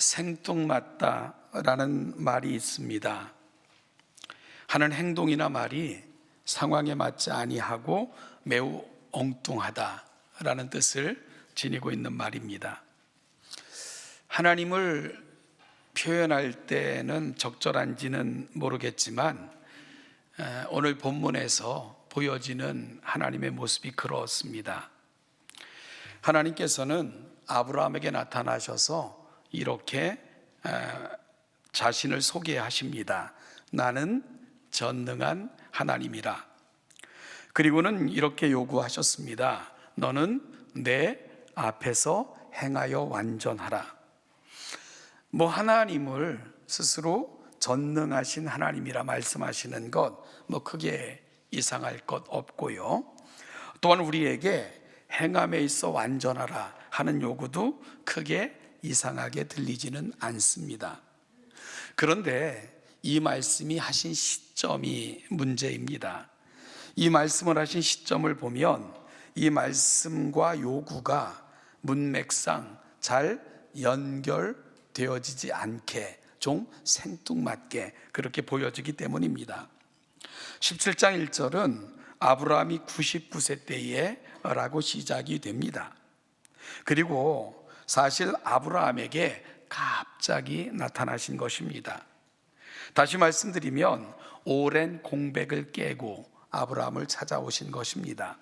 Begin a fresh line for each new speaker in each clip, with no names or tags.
생뚱맞다라는 말이 있습니다. 하는 행동이나 말이 상황에 맞지 아니하고 매우 엉뚱하다라는 뜻을 지니고 있는 말입니다. 하나님을 표현할 때는 적절한지는 모르겠지만 오늘 본문에서 보여지는 하나님의 모습이 그렇습니다. 하나님께서는 아브라함에게 나타나셔서 이렇게 자신을 소개하십니다. 나는 전능한 하나님이라. 그리고는 이렇게 요구하셨습니다. 너는 내 앞에서 행하여 완전하라. 하나님을 스스로 전능하신 하나님이라 말씀하시는 것 크게 이상할 것 없고요. 또한 우리에게 행함에 있어 완전하라 하는 요구도 크게 이상하게 들리지는 않습니다. 그런데 이 말씀이 하신 시점이 문제입니다. 이 말씀을 하신 시점을 보면 이 말씀과 요구가 문맥상 잘 연결되어지지 않게 좀 생뚱맞게 그렇게 보여지기 때문입니다. 17장 1절은 아브라함이 99세 때에 라고 시작이 됩니다. 그리고 사실 아브라함에게 갑자기 나타나신 것입니다. 다시 말씀드리면 오랜 공백을 깨고 아브라함을 찾아오신 것입니다.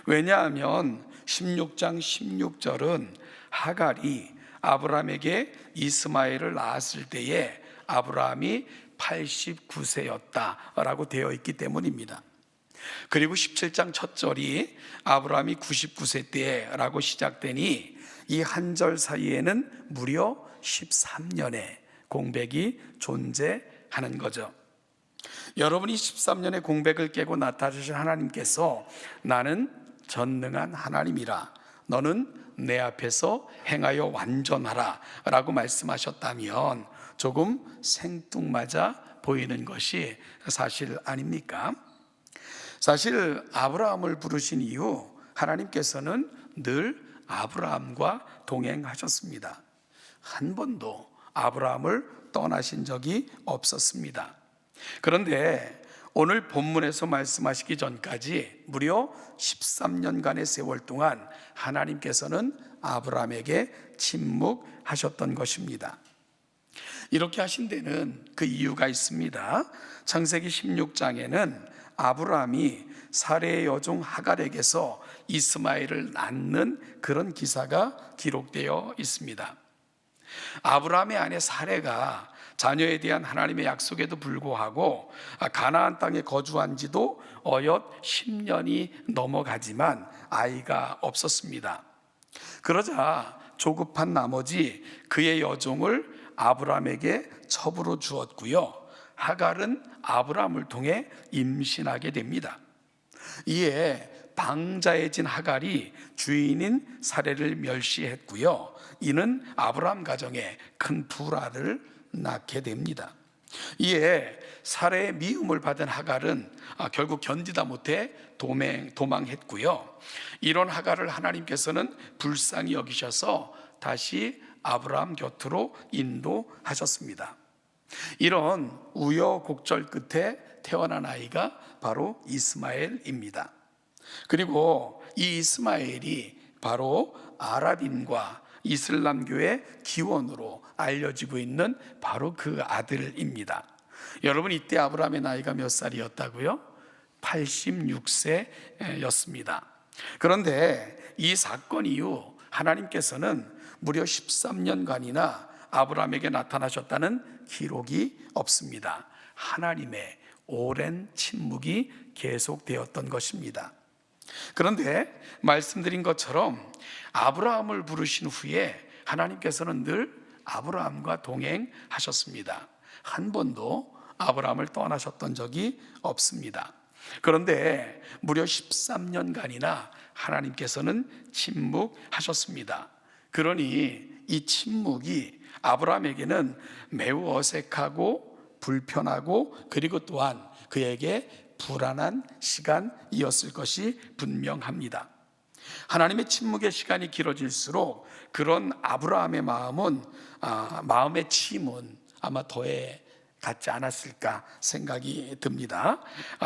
왜냐하면 16장 16절은 하갈이 아브라함에게 이스마엘을 낳았을 때에 아브라함이 89세였다라고 되어 있기 때문입니다. 그리고 17장 첫 절이 아브라함이 99세 때라고 시작되니 이 한 절 사이에는 무려 13년의 공백이 존재하는 거죠. 여러분이 13년의 공백을 깨고 나타나신 하나님께서 나는 전능한 하나님이라 너는 내 앞에서 행하여 완전하라 라고 말씀하셨다면 조금 생뚱맞아 보이는 것이 사실 아닙니까? 사실 아브라함을 부르신 이후 하나님께서는 늘 아브라함과 동행하셨습니다. 한 번도 아브라함을 떠나신 적이 없었습니다. 그런데 오늘 본문에서 말씀하시기 전까지 무려 13년간의 세월 동안 하나님께서는 아브라함에게 침묵하셨던 것입니다. 이렇게 하신 데는 그 이유가 있습니다. 창세기 16장에는 아브라함이 사레의 여종 하갈에게서 이스마엘을 낳는 그런 기사가 기록되어 있습니다. 아브라함의 아내 사레가 자녀에 대한 하나님의 약속에도 불구하고 가나안 땅에 거주한 지도 어엿 10년이 넘어가지만 아이가 없었습니다. 그러자 조급한 나머지 그의 여종을 아브라함에게 첩으로 주었고요. 하갈은 아브라함을 통해 임신하게 됩니다. 이에 방자해진 하갈이 주인인 사레를 멸시했고요. 이는 아브라함 가정에 큰 불화를 낳게 됩니다. 이에 사레의 미움을 받은 하갈은 결국 견디다 못해 도망했고요. 이런 하갈을 하나님께서는 불쌍히 여기셔서 다시 아브라함 곁으로 인도하셨습니다. 이런 우여곡절 끝에 태어난 아이가 바로 이스마엘입니다. 그리고 이 이스마엘이 바로 아랍인과 이슬람교의 기원으로 알려지고 있는 바로 그 아들입니다. 여러분, 이때 아브라함의 나이가 몇 살이었다고요? 86세였습니다. 그런데 이 사건 이후 하나님께서는 무려 13년간이나 아브라함에게 나타나셨다는 기록이 없습니다. 하나님의 오랜 침묵이 계속되었던 것입니다. 그런데 말씀드린 것처럼 아브라함을 부르신 후에 하나님께서는 늘 아브라함과 동행하셨습니다. 한 번도 아브라함을 떠나셨던 적이 없습니다. 그런데 무려 13년간이나 하나님께서는 침묵하셨습니다. 그러니 이 침묵이 아브라함에게는 매우 어색하고 불편하고 그리고 또한 그에게 불안한 시간이었을 것이 분명합니다. 하나님의 침묵의 시간이 길어질수록 그런 아브라함의 마음의 침은 아마 더해 갔지 않았을까 생각이 듭니다.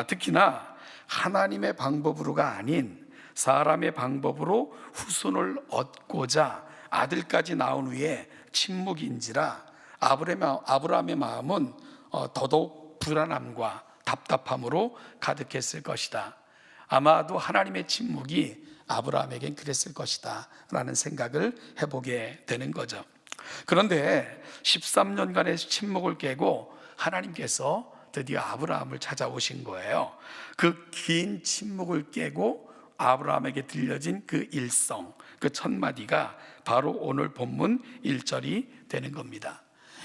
특히나 하나님의 방법으로가 아닌 사람의 방법으로 후손을 얻고자 아들까지 낳은 후에 침묵인지라 아브라함의 마음은 더더욱 불안함과 답답함으로 가득했을 것이다. 아마도 하나님의 침묵이 아브라함에겐 그랬을 것이다 라는 생각을 해보게 되는 거죠. 그런데 13년간의 침묵을 깨고 하나님께서 드디어 아브라함을 찾아오신 거예요. 그 긴 침묵을 깨고 아브라함에게 들려진 그 일성, 그 첫 마디가 바로 오늘 본문 1절이 되는 겁니다.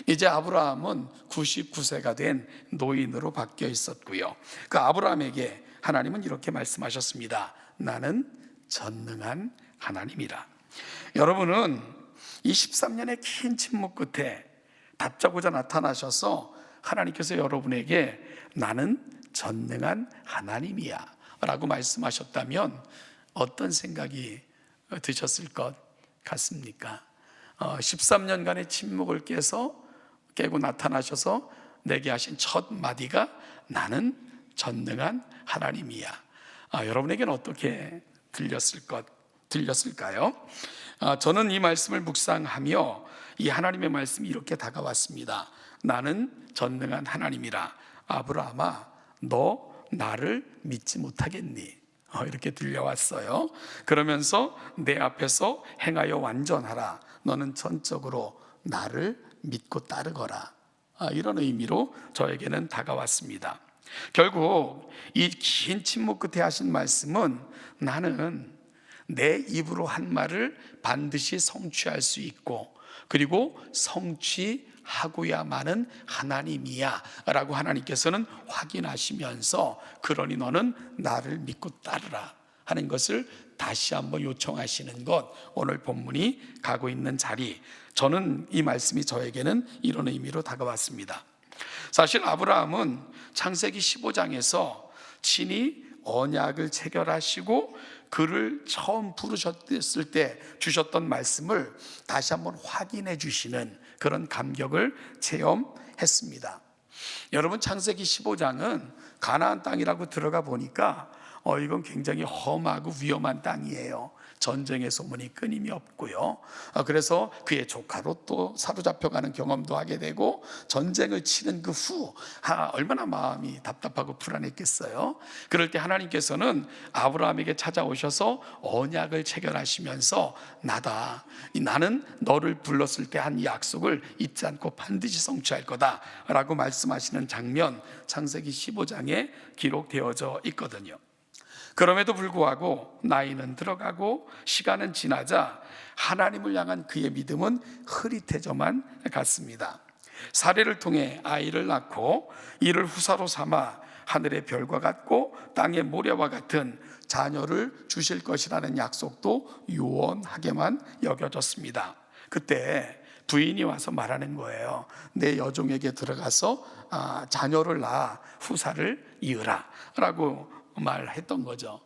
이제 아브라함은 99세가 된 노인으로 바뀌어 있었고요. 그 아브라함에게 하나님은 이렇게 말씀하셨습니다. 나는 전능한 하나님이라. 여러분은 이 13년의 긴 침묵 끝에 답자고자 나타나셔서 하나님께서 여러분에게 나는 전능한 하나님이야 라고 말씀하셨다면 어떤 생각이 드셨을 것 같습니까? 13년간의 침묵을 깨고 나타나셔서 내게 하신 첫 마디가 나는 전능한 하나님이야. 여러분에게는 어떻게 들렸을까요? 저는 이 말씀을 묵상하며 이 하나님의 말씀이 이렇게 다가왔습니다. 나는 전능한 하나님이라. 아브라함아, 너 나를 믿지 못하겠니? 이렇게 들려왔어요. 그러면서 내 앞에서 행하여 완전하라. 너는 전적으로 나를 믿고 따르거라. 이런 의미로 저에게는 다가왔습니다. 결국 이 긴 침묵 끝에 하신 말씀은 나는 내 입으로 한 말을 반드시 성취할 수 있고 그리고 성취하고야마는 하나님이야 라고 하나님께서는 확인하시면서 그러니 너는 나를 믿고 따르라 하는 것을 다시 한번 요청하시는 것, 오늘 본문이 가고 있는 자리, 저는 이 말씀이 저에게는 이런 의미로 다가왔습니다. 사실 아브라함은 창세기 15장에서 친히 언약을 체결하시고 그를 처음 부르셨을 때 주셨던 말씀을 다시 한번 확인해 주시는 그런 감격을 체험했습니다. 여러분, 창세기 15장은 가나안 땅이라고 들어가 보니까 이건 굉장히 험하고 위험한 땅이에요. 전쟁의 소문이 끊임이 없고요. 그래서 그의 조카로 또 사로잡혀가는 경험도 하게 되고 전쟁을 치른 그 후 얼마나 마음이 답답하고 불안했겠어요. 그럴 때 하나님께서는 아브라함에게 찾아오셔서 언약을 체결하시면서 나는 너를 불렀을 때 한 약속을 잊지 않고 반드시 성취할 거다 라고 말씀하시는 장면, 창세기 15장에 기록되어져 있거든요. 그럼에도 불구하고 나이는 들어가고 시간은 지나자 하나님을 향한 그의 믿음은 흐릿해져만 갔습니다. 사례를 통해 아이를 낳고 이를 후사로 삼아 하늘의 별과 같고 땅의 모래와 같은 자녀를 주실 것이라는 약속도 요원하게만 여겨졌습니다. 그때 부인이 와서 말하는 거예요. 내 여종에게 들어가서 자녀를 낳아 후사를 이으라 라고 말했던 거죠.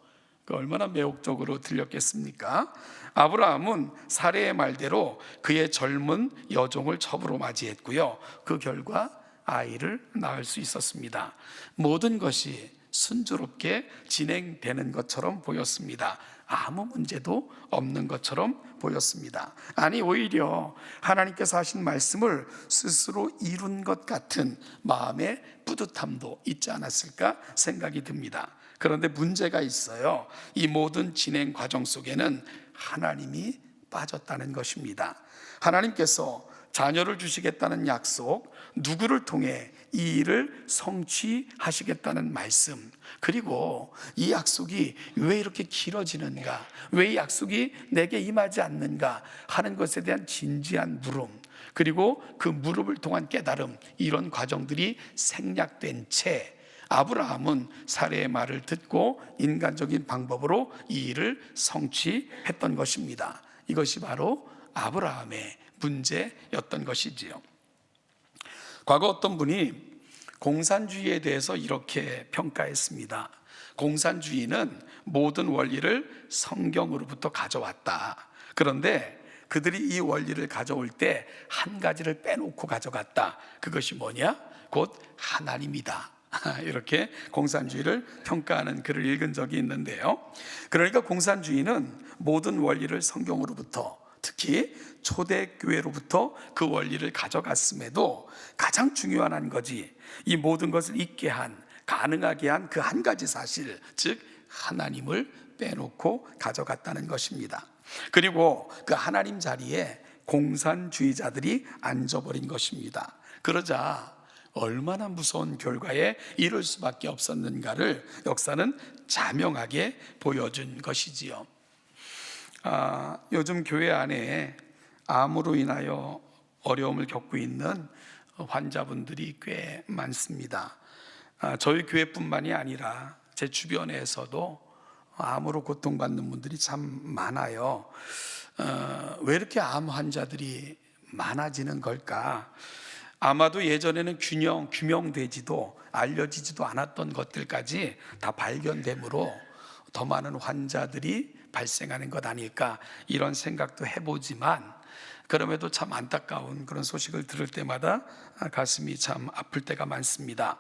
얼마나 매혹적으로 들렸겠습니까? 아브라함은 사례의 말대로 그의 젊은 여종을 첩으로 맞이했고요. 그 결과 아이를 낳을 수 있었습니다. 모든 것이 순조롭게 진행되는 것처럼 보였습니다. 아무 문제도 없는 것처럼 보였습니다. 아니, 오히려 하나님께서 하신 말씀을 스스로 이룬 것 같은 마음의 뿌듯함도 있지 않았을까 생각이 듭니다. 그런데 문제가 있어요. 이 모든 진행 과정 속에는 하나님이 빠졌다는 것입니다. 하나님께서 자녀를 주시겠다는 약속, 누구를 통해 이 일을 성취하시겠다는 말씀, 그리고 이 약속이 왜 이렇게 길어지는가, 왜 이 약속이 내게 임하지 않는가 하는 것에 대한 진지한 물음, 그리고 그 물음을 통한 깨달음, 이런 과정들이 생략된 채 아브라함은 사례의 말을 듣고 인간적인 방법으로 이 일을 성취했던 것입니다. 이것이 바로 아브라함의 문제였던 것이지요. 과거 어떤 분이 공산주의에 대해서 이렇게 평가했습니다. 공산주의는 모든 원리를 성경으로부터 가져왔다. 그런데 그들이 이 원리를 가져올 때 한 가지를 빼놓고 가져갔다. 그것이 뭐냐? 곧 하나님이다. 이렇게 공산주의를 평가하는 글을 읽은 적이 있는데요. 그러니까 공산주의는 모든 원리를 성경으로부터, 특히 초대교회로부터 그 원리를 가져갔음에도 가장 중요한 한 가지, 이 모든 것을 있게 한, 가능하게 한 그 한 가지 사실, 즉 하나님을 빼놓고 가져갔다는 것입니다. 그리고 그 하나님 자리에 공산주의자들이 앉아버린 것입니다. 그러자 얼마나 무서운 결과에 이를 수밖에 없었는가를 역사는 자명하게 보여준 것이지요. 요즘 교회 안에 암으로 인하여 어려움을 겪고 있는 환자분들이 꽤 많습니다. 저희 교회뿐만이 아니라 제 주변에서도 암으로 고통받는 분들이 참 많아요. 왜 이렇게 암 환자들이 많아지는 걸까? 아마도 예전에는 규명되지도 알려지지도 않았던 것들까지 다 발견되므로 더 많은 환자들이 발생하는 것 아닐까, 이런 생각도 해보지만, 그럼에도 참 안타까운 그런 소식을 들을 때마다 가슴이 참 아플 때가 많습니다.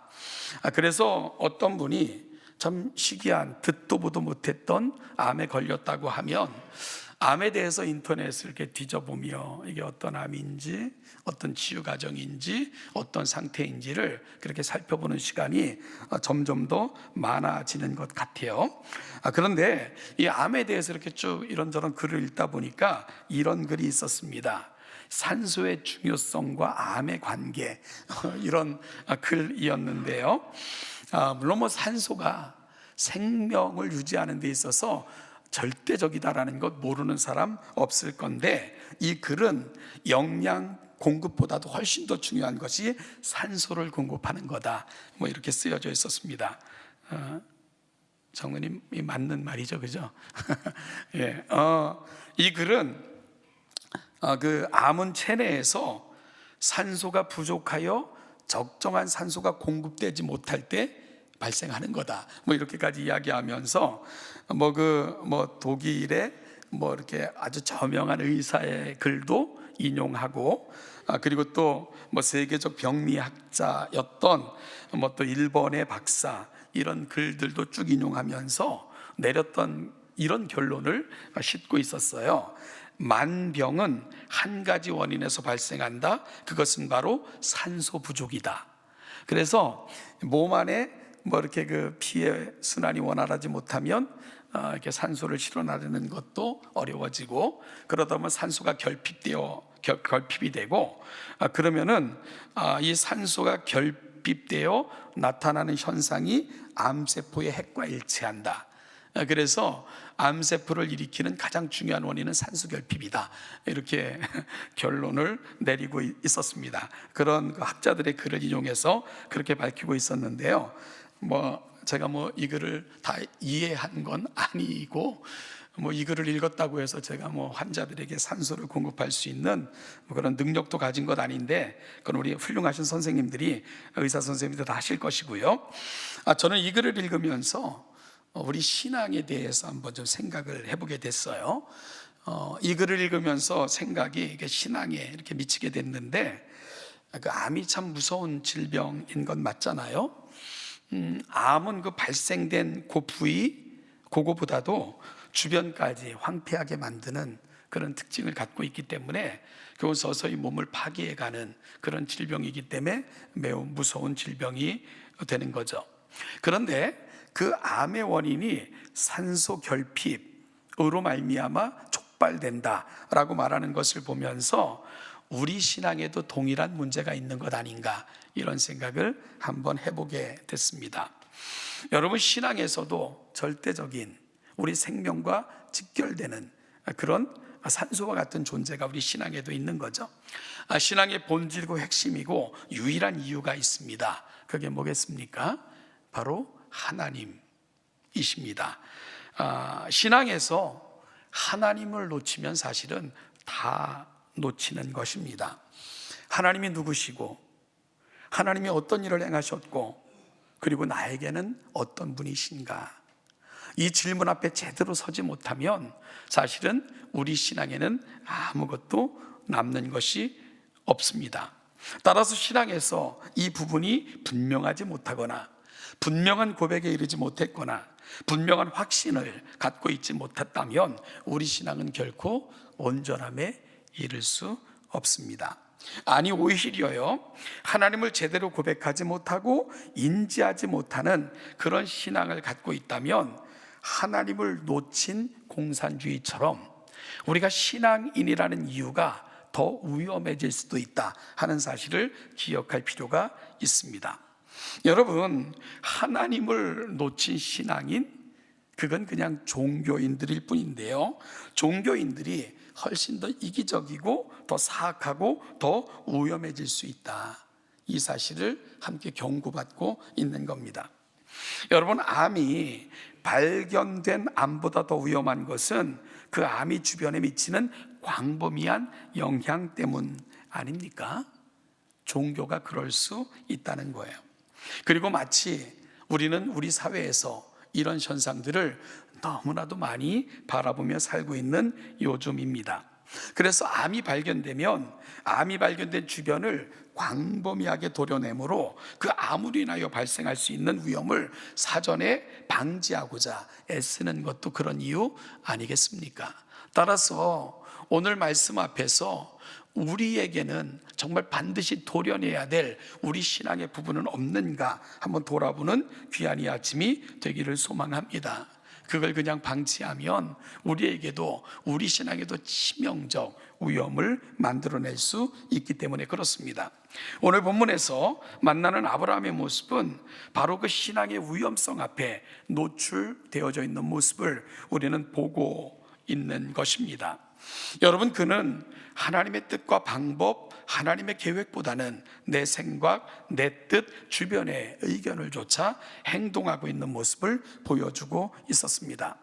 그래서 어떤 분이 참 희귀한, 듣도 보도 못했던 암에 걸렸다고 하면 암에 대해서 인터넷을 이렇게 뒤져보며 이게 어떤 암인지, 어떤 치유 과정인지, 어떤 상태인지를 그렇게 살펴보는 시간이 점점 더 많아지는 것 같아요. 그런데 이 암에 대해서 이렇게 쭉 이런저런 글을 읽다 보니까 이런 글이 있었습니다. 산소의 중요성과 암의 관계, 이런 글이었는데요. 물론 뭐 산소가 생명을 유지하는 데 있어서 절대적이다라는 것 모르는 사람 없을 건데, 이 글은 영양 공급보다도 훨씬 더 중요한 것이 산소를 공급하는 거다, 뭐 이렇게 쓰여져 있었습니다. 장로님이 맞는 말이죠, 그죠? 예, 이 글은 그 암은 체내에서 산소가 부족하여 적정한 산소가 공급되지 못할 때 발생하는 거다, 뭐 이렇게까지 이야기하면서 독일의 이렇게 아주 저명한 의사의 글도 인용하고, 그리고 또 세계적 병리학자였던 또 일본의 박사, 이런 글들도 쭉 인용하면서 내렸던 이런 결론을 싣고 있었어요. 만병은 한 가지 원인에서 발생한다. 그것은 바로 산소 부족이다. 그래서 몸 안에 이렇게 그 피의 순환이 원활하지 못하면 이렇게 산소를 실어나르는 것도 어려워지고, 그러다 보면 산소가 결핍이 되고, 그러면은 이 산소가 결핍되어 나타나는 현상이 암세포의 핵과 일치한다. 그래서 암세포를 일으키는 가장 중요한 원인은 산소 결핍이다, 이렇게 결론을 내리고 있었습니다. 그런 학자들의 글을 인용해서 그렇게 밝히고 있었는데요. 제가 이 글을 다 이해한 건 아니고, 이 글을 읽었다고 해서 제가 환자들에게 산소를 공급할 수 있는 그런 능력도 가진 것 아닌데, 그건 우리 훌륭하신 선생님들이, 의사 선생님들 다 하실 것이고요. 저는 이 글을 읽으면서 우리 신앙에 대해서 한번 좀 생각을 해보게 됐어요. 이 글을 읽으면서 생각이 이게 신앙에 이렇게 미치게 됐는데, 그 암이 참 무서운 질병인 건 맞잖아요. 암은 그 발생된 그 부위, 그거보다도 주변까지 황폐하게 만드는 그런 특징을 갖고 있기 때문에 그건 서서히 몸을 파괴해가는 그런 질병이기 때문에 매우 무서운 질병이 되는 거죠. 그런데 그 암의 원인이 산소 결핍으로 말미암아 촉발된다라고 말하는 것을 보면서 우리 신앙에도 동일한 문제가 있는 것 아닌가, 이런 생각을 한번 해보게 됐습니다. 여러분, 신앙에서도 절대적인 우리 생명과 직결되는 그런 산소와 같은 존재가 우리 신앙에도 있는 거죠. 신앙의 본질과 핵심이고 유일한 이유가 있습니다. 그게 뭐겠습니까? 바로 하나님이십니다. 신앙에서 하나님을 놓치면 사실은 다 놓치는 것입니다. 하나님이 누구시고, 하나님이 어떤 일을 행하셨고, 그리고 나에게는 어떤 분이신가, 이 질문 앞에 제대로 서지 못하면 사실은 우리 신앙에는 아무것도 남는 것이 없습니다. 따라서 신앙에서 이 부분이 분명하지 못하거나 분명한 고백에 이르지 못했거나 분명한 확신을 갖고 있지 못했다면 우리 신앙은 결코 온전함에 이를 수 없습니다. 아니, 오히려요, 하나님을 제대로 고백하지 못하고 인지하지 못하는 그런 신앙을 갖고 있다면 하나님을 놓친 공산주의처럼 우리가 신앙인이라는 이유가 더 위험해질 수도 있다 하는 사실을 기억할 필요가 있습니다. 여러분, 하나님을 놓친 신앙인, 그건 그냥 종교인들일 뿐인데요, 종교인들이 훨씬 더 이기적이고 더 사악하고 더 위험해질 수 있다, 이 사실을 함께 경고받고 있는 겁니다. 여러분, 암이 발견된 암보다 더 위험한 것은 그 암이 주변에 미치는 광범위한 영향 때문 아닙니까? 종교가 그럴 수 있다는 거예요. 그리고 마치 우리는 우리 사회에서 이런 현상들을 너무나도 많이 바라보며 살고 있는 요즘입니다. 그래서 암이 발견되면 암이 발견된 주변을 광범위하게 도려내므로 그 암으로 인하여 발생할 수 있는 위험을 사전에 방지하고자 애쓰는 것도 그런 이유 아니겠습니까? 따라서 오늘 말씀 앞에서 우리에게는 정말 반드시 도려내야 될 우리 신앙의 부분은 없는가 한번 돌아보는 귀한 이 아침이 되기를 소망합니다. 그걸 그냥 방치하면 우리에게도 우리 신앙에도 치명적 위험을 만들어낼 수 있기 때문에 그렇습니다. 오늘 본문에서 만나는 아브라함의 모습은 바로 그 신앙의 위험성 앞에 노출되어져 있는 모습을 우리는 보고 있는 것입니다. 여러분, 그는 하나님의 뜻과 방법, 하나님의 계획보다는 내 생각, 내 뜻, 주변의 의견을 조차 행동하고 있는 모습을 보여주고 있었습니다.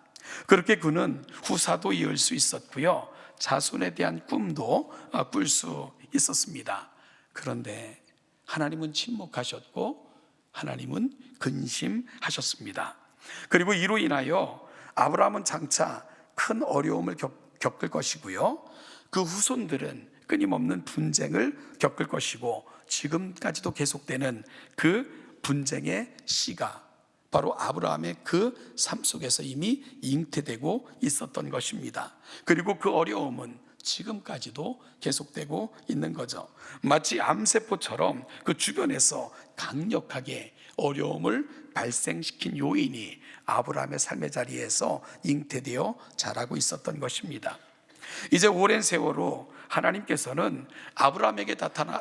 그렇게 그는 후사도 이을 수 있었고요, 자손에 대한 꿈도 꿀 수 있었습니다. 그런데 하나님은 침묵하셨고 하나님은 근심하셨습니다. 그리고 이로 인하여 아브라함은 장차 큰 어려움을 겪을 것이고요, 그 후손들은 끊임없는 분쟁을 겪을 것이고 지금까지도 계속되는 그 분쟁의 씨가 바로 아브라함의 그 삶 속에서 이미 잉태되고 있었던 것입니다. 그리고 그 어려움은 지금까지도 계속되고 있는 거죠. 마치 암세포처럼 그 주변에서 강력하게 어려움을 발생시킨 요인이 아브라함의 삶의 자리에서 잉태되어 자라고 있었던 것입니다. 이제 오랜 세월호 하나님께서는 아브라함에게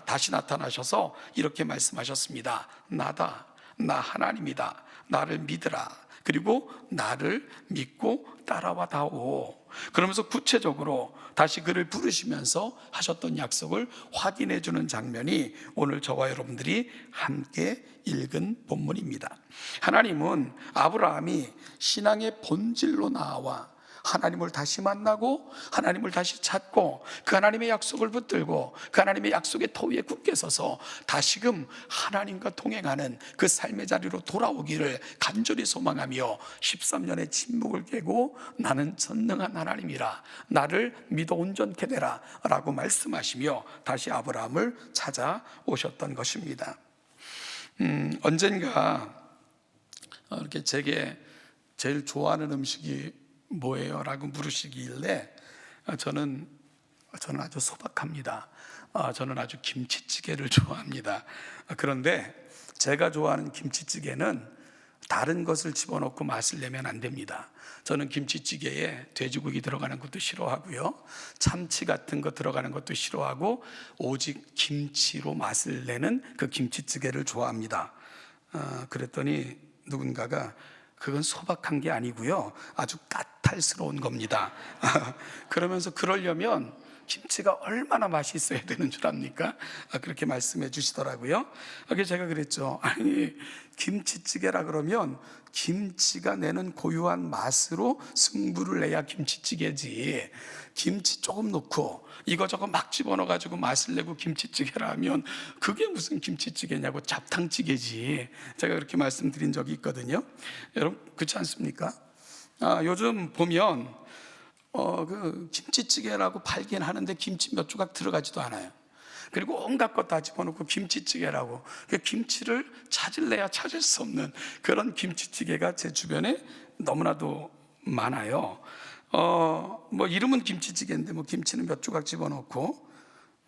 다시 나타나셔서 이렇게 말씀하셨습니다. 나다, 나 하나님이다, 나를 믿으라, 그리고 나를 믿고 따라와 다오. 그러면서 구체적으로 다시 그를 부르시면서 하셨던 약속을 확인해 주는 장면이 오늘 저와 여러분들이 함께 읽은 본문입니다. 하나님은 아브라함이 신앙의 본질로 나와 하나님을 다시 만나고 하나님을 다시 찾고 그 하나님의 약속을 붙들고 그 하나님의 약속의 터 위에 굳게 서서 다시금 하나님과 동행하는 그 삶의 자리로 돌아오기를 간절히 소망하며 13년의 침묵을 깨고 나는 전능한 하나님이라, 나를 믿어 온전케 되라 라고 말씀하시며 다시 아브라함을 찾아오셨던 것입니다. 언젠가 이렇게 제게 제일 좋아하는 음식이 뭐예요? 라고 물으시길래 저는 아주 소박합니다. 저는 아주 김치찌개를 좋아합니다. 그런데 제가 좋아하는 김치찌개는 다른 것을 집어넣고 맛을 내면 안 됩니다. 저는 김치찌개에 돼지고기 들어가는 것도 싫어하고요, 참치 같은 거 들어가는 것도 싫어하고 오직 김치로 맛을 내는 그 김치찌개를 좋아합니다. 그랬더니 누군가가 그건 소박한 게 아니고요, 아주 까탈스러운 겁니다. 그러면서 그러려면 김치가 얼마나 맛이 있어야 되는 줄 압니까? 그렇게 말씀해 주시더라고요. 그래서 제가 그랬죠. 아니, 김치찌개라 그러면 김치가 내는 고유한 맛으로 승부를 내야 김치찌개지, 김치 조금 넣고 이거저거 막 집어넣어가지고 맛을 내고 김치찌개라 하면 그게 무슨 김치찌개냐고, 잡탕찌개지. 제가 그렇게 말씀드린 적이 있거든요. 여러분, 그렇지 않습니까? 요즘 보면 그 김치찌개라고 팔긴 하는데 김치 몇 조각 들어가지도 않아요. 그리고 온갖 것 다 집어넣고 김치찌개라고, 그 김치를 찾을래야 찾을 수 없는 그런 김치찌개가 제 주변에 너무나도 많아요. 뭐 이름은 김치찌개인데 뭐 김치는 몇 조각 집어넣고,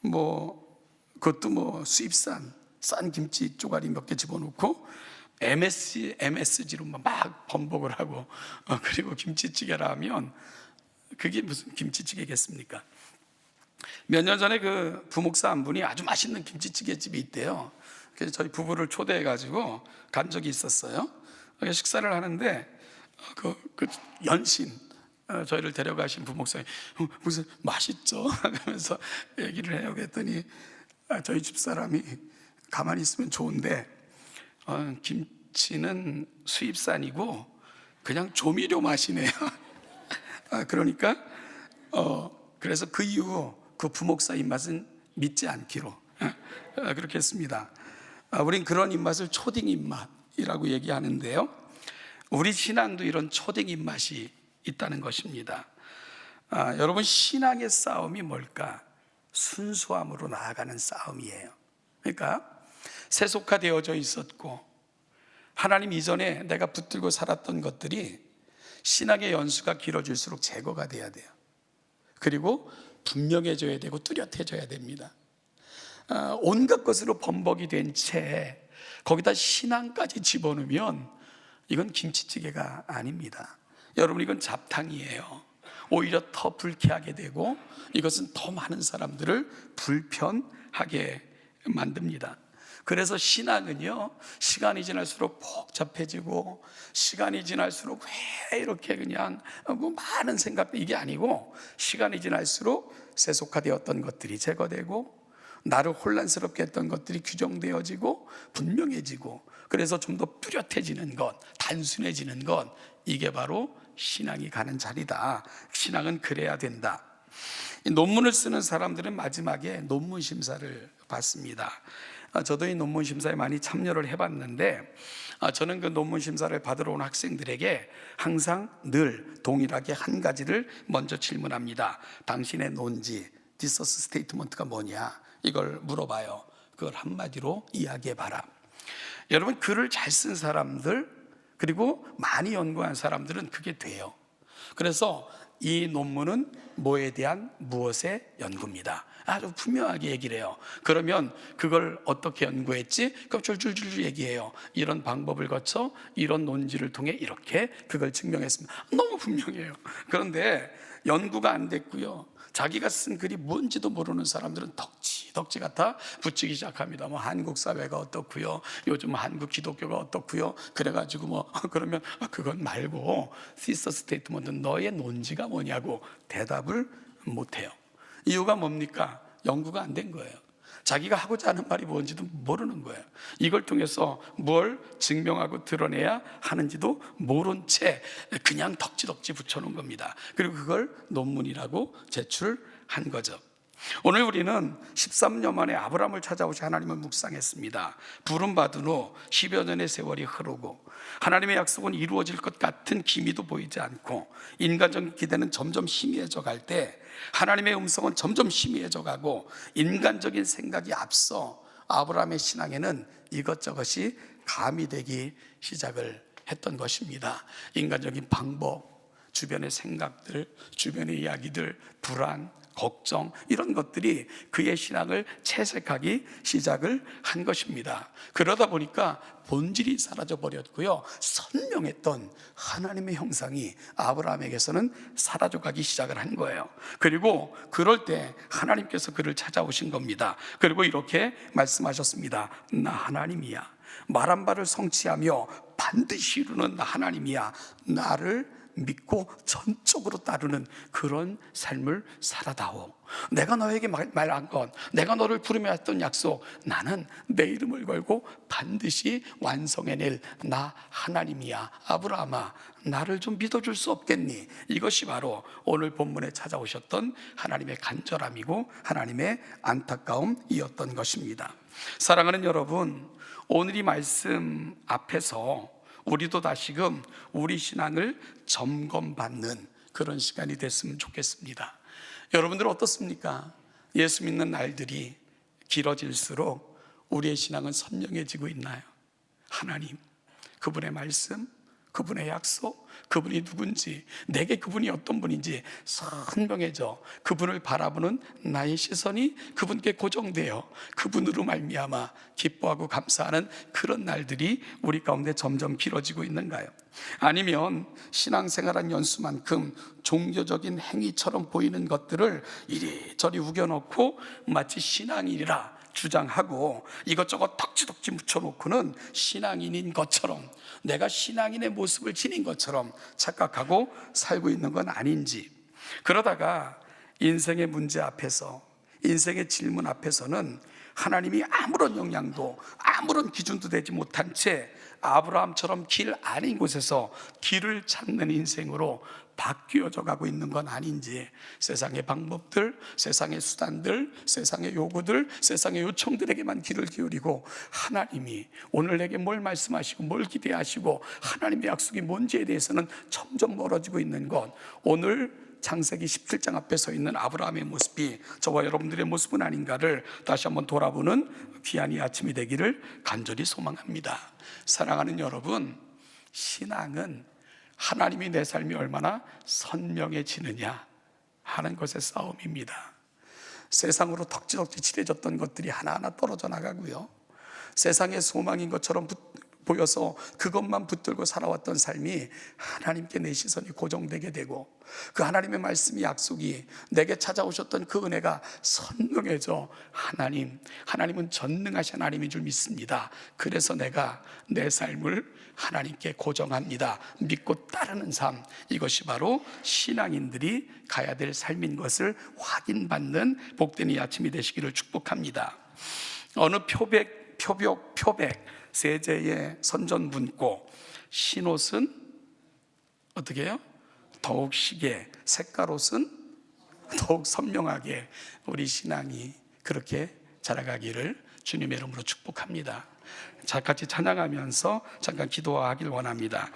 뭐 그것도 뭐 수입산 싼 김치 쪼가리 몇 개 집어넣고 MSG로 막 번복을 하고, 그리고 김치찌개라 하면 그게 무슨 김치찌개겠습니까? 몇 년 전에 그 부목사 한 분이 아주 맛있는 김치찌개 집이 있대요. 그래서 저희 부부를 초대해 가지고 간 적이 있었어요. 식사를 하는데 그 연신 저희를 데려가신 부목사님, 무슨 맛있죠? 하면서 얘기를 해요. 그랬더니 저희 집사람이 가만히 있으면 좋은데 김치는 수입산이고 그냥 조미료 맛이네요. 그러니까 그래서 그 이후 그 부목사 입맛은 믿지 않기로 그렇게 했습니다. 우린 그런 입맛을 초딩 입맛이라고 얘기하는데요, 우리 신앙도 이런 초딩 입맛이 있다는 것입니다. 여러분, 신앙의 싸움이 뭘까? 순수함으로 나아가는 싸움이에요. 그러니까 세속화되어져 있었고 하나님 이전에 내가 붙들고 살았던 것들이 신앙의 연수가 길어질수록 제거가 돼야 돼요. 그리고 분명해져야 되고 뚜렷해져야 됩니다. 온갖 것으로 범벅이 된 채 거기다 신앙까지 집어넣으면 이건 김치찌개가 아닙니다. 여러분, 이건 잡탕이에요. 오히려 더 불쾌하게 되고 이것은 더 많은 사람들을 불편하게 만듭니다. 그래서 신앙은요, 시간이 지날수록 복잡해지고 시간이 지날수록 왜 이렇게 그냥 뭐 많은 생각들, 이게 아니고 시간이 지날수록 세속화되었던 것들이 제거되고 나를 혼란스럽게 했던 것들이 규정되어지고 분명해지고, 그래서 좀 더 뚜렷해지는 것, 단순해지는 것, 이게 바로 신앙이 가는 자리다. 신앙은 그래야 된다. 이 논문을 쓰는 사람들은 마지막에 논문 심사를 받습니다. 저도 이 논문 심사에 많이 참여를 해봤는데, 저는 그 논문 심사를 받으러 온 학생들에게 항상 늘 동일하게 한 가지를 먼저 질문합니다. 당신의 논지, 디서스 스테이트먼트가 뭐냐, 이걸 물어봐요. 그걸 한마디로 이야기해봐라. 여러분, 글을 잘 쓴 사람들, 그리고 많이 연구한 사람들은 그게 돼요. 그래서 이 논문은 뭐에 대한 무엇의 연구입니다. 아주 분명하게 얘기를 해요. 그러면 그걸 어떻게 연구했지? 그럼 줄줄줄 얘기해요. 이런 방법을 거쳐 이런 논지를 통해 이렇게 그걸 증명했습니다. 너무 분명해요. 그런데 연구가 안 됐고요, 자기가 쓴 글이 뭔지도 모르는 사람들은 덕지 같아 붙이기 시작합니다. 뭐 한국 사회가 어떻고요, 요즘 한국 기독교가 어떻고요, 그래가지고 뭐 그러면 그건 말고 시서 스테이트먼트, 너의 논지가 뭐냐고 대답을 못해요. 이유가 뭡니까? 연구가 안 된 거예요. 자기가 하고자 하는 말이 뭔지도 모르는 거예요. 이걸 통해서 뭘 증명하고 드러내야 하는지도 모른 채 그냥 덕지덕지 붙여놓은 겁니다. 그리고 그걸 논문이라고 제출한 거죠. 오늘 우리는 13년 만에 아브라함을 찾아오신 하나님을 묵상했습니다. 부름받은 후 10여 년의 세월이 흐르고 하나님의 약속은 이루어질 것 같은 기미도 보이지 않고 인간적인 기대는 점점 희미해져 갈 때 하나님의 음성은 점점 희미해져 가고 인간적인 생각이 앞서 아브라함의 신앙에는 이것저것이 가미되기 시작을 했던 것입니다. 인간적인 방법, 주변의 생각들, 주변의 이야기들, 불안, 걱정, 이런 것들이 그의 신앙을 채색하기 시작을 한 것입니다. 그러다 보니까 본질이 사라져 버렸고요, 선명했던 하나님의 형상이 아브라함에게서는 사라져가기 시작을 한 거예요. 그리고 그럴 때 하나님께서 그를 찾아오신 겁니다. 그리고 이렇게 말씀하셨습니다. 나 하나님이야. 말한 바를 성취하며 반드시 이루는 나 하나님이야. 나를 믿고 전적으로 따르는 그런 삶을 살아다오. 내가 너에게 말한 것, 내가 너를 부르며 했던 약속, 나는 내 이름을 걸고 반드시 완성해낼 나 하나님이야. 아브라함아, 나를 좀 믿어줄 수 없겠니? 이것이 바로 오늘 본문에 찾아오셨던 하나님의 간절함이고 하나님의 안타까움이었던 것입니다. 사랑하는 여러분, 오늘 이 말씀 앞에서 우리도 다시금 우리 신앙을 점검받는 그런 시간이 됐으면 좋겠습니다. 여러분들 어떻습니까? 예수 믿는 날들이 길어질수록 우리의 신앙은 선명해지고 있나요? 하나님, 그분의 말씀, 그분의 약속, 그분이 누군지, 내게 그분이 어떤 분인지 선명해져 그분을 바라보는 나의 시선이 그분께 고정되어 그분으로 말미암아 기뻐하고 감사하는 그런 날들이 우리 가운데 점점 길어지고 있는가요? 아니면 신앙생활한 연수만큼 종교적인 행위처럼 보이는 것들을 이리저리 우겨놓고 마치 신앙인이라 주장하고 이것저것 덕지덕지 묻혀놓고는 신앙인인 것처럼, 내가 신앙인의 모습을 지닌 것처럼 착각하고 살고 있는 건 아닌지, 그러다가 인생의 문제 앞에서, 인생의 질문 앞에서는 하나님이 아무런 영향도 아무런 기준도 되지 못한 채 아브라함처럼 길 아닌 곳에서 길을 찾는 인생으로 바뀌어져 가고 있는 건 아닌지, 세상의 방법들, 세상의 수단들, 세상의 요구들, 세상의 요청들에게만 귀를 기울이고 하나님이 오늘 내게 뭘 말씀하시고 뭘 기대하시고 하나님의 약속이 뭔지에 대해서는 점점 멀어지고 있는 것, 오늘 창세기 17장 앞에 서 있는 아브라함의 모습이 저와 여러분들의 모습은 아닌가를 다시 한번 돌아보는 귀한 이 아침이 되기를 간절히 소망합니다. 사랑하는 여러분, 신앙은 하나님이 내 삶이 얼마나 선명해지느냐 하는 것의 싸움입니다. 세상으로 덕지덕지 칠해졌던 것들이 하나하나 떨어져 나가고요, 세상의 소망인 것처럼 보여서 그것만 붙들고 살아왔던 삶이 하나님께 내 시선이 고정되게 되고, 그 하나님의 말씀이, 약속이, 내게 찾아오셨던 그 은혜가 선명해져 하나님은 전능하신 하나님인 줄 믿습니다. 그래서 내가 내 삶을 하나님께 고정합니다. 믿고 따르는 삶, 이것이 바로 신앙인들이 가야 될 삶인 것을 확인받는 복된 이 아침이 되시기를 축복합니다. 어느 표백 세제의 선전문고, 흰옷은 어떻게 해요? 더욱 시게, 색깔옷은 더욱 선명하게 우리 신앙이 그렇게 자라가기를 주님의 이름으로 축복합니다. 자, 같이 찬양하면서 잠깐 기도하길 원합니다.